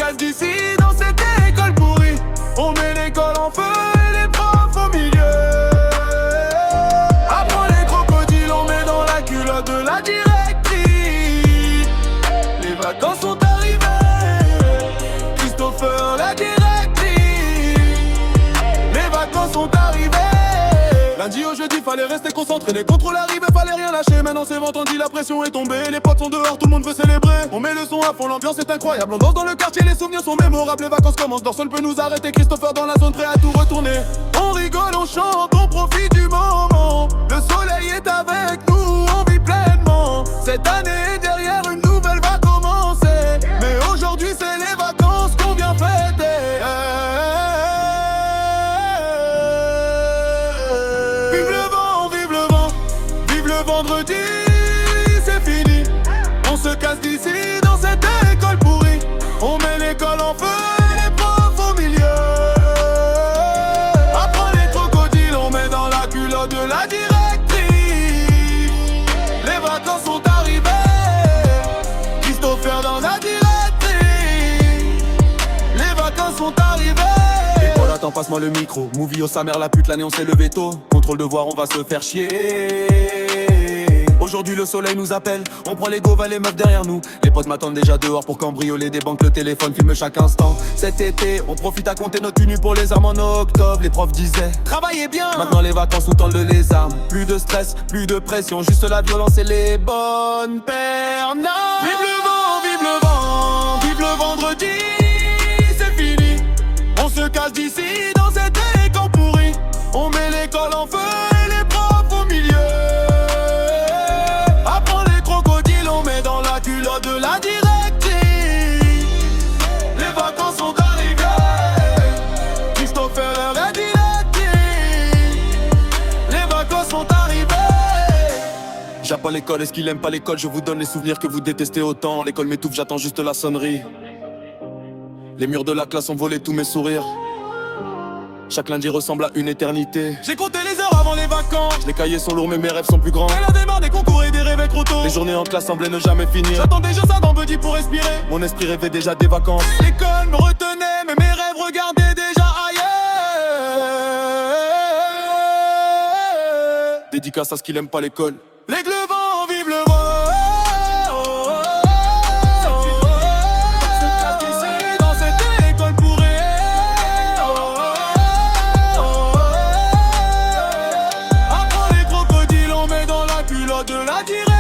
casse d'ici dans cette école pourrie. On met l'école en feu et les profs au milieu. Après les crocodiles, on met dans la culotte de la directrice. Les vacances sont arrivées, Christopher la directrice. Les vacances sont arrivées. Lundi au jeudi, fallait rester concentré, les contrôles arrivaient, fallait rien lâcher. Maintenant c'est vendredi, la pression est tombée, les potes sont dehors, tout le monde veut célébrer. On met le son à fond, l'ambiance est incroyable, on danse dans le quartier, les souvenirs sont mémorables. Les vacances commencent, personne peut nous arrêter, Christopher dans la zone, prêt à tout retourner. On rigole, on chante, on profite du moment. Le soleil est avec nous, on vit pleinement. Cette année derrière, une nouvelle va commencer. Mais aujourd'hui c'est les vacances qu'on vient fêter. Vendredi, c'est fini. On se casse d'ici dans cette école pourrie. On met l'école en feu et les profs au milieu. Après les crocodiles, on met dans la culotte de la directrice. Les vacances sont arrivées, Christopher dans la directrice. Les vacances sont arrivées. L'école attend, passe-moi le micro. Movie au sa mère la pute, l'année on s'est levé tôt. Contrôle de voir, on va se faire chier. Aujourd'hui le soleil nous appelle, on prend les govas, les meufs derrière nous. Les potes m'attendent déjà dehors pour cambrioler des banques, le téléphone filme chaque instant. Cet été, on profite à compter notre tenue pour les armes en octobre. Les profs disaient, travaillez bien. Maintenant les vacances nous tendent les armes. Plus de stress, plus de pression, juste la violence et les bonnes pernades. Vive le vent, vive le vent, vive le vendredi, c'est fini. On se casse d'ici dans cette école pourrie. On met l'école en feu et les profs au milieu. De la directrice. Les vacances sont arrivées, Christopher est directrice. Les vacances sont arrivées. J'aime pas l'école, est-ce qu'il aime pas l'école? Je vous donne les souvenirs que vous détestez autant. L'école m'étouffe, j'attends juste la sonnerie. Les murs de la classe ont volé tous mes sourires. Chaque lundi ressemble à une éternité. J'ai compté les heures avant les vacances. Les cahiers sont lourds mais mes rêves sont plus grands. Elle a démarre des concours et des réveils trop tôt. Les journées en classe semblaient ne jamais finir. J'attendais juste ça dans Buddy pour respirer. Mon esprit rêvait déjà des vacances. L'école me retenait mais mes rêves regardaient déjà ailleurs. Dédicace à ce qu'il aime pas l'école. Les glevants, vive le vent. De la direction.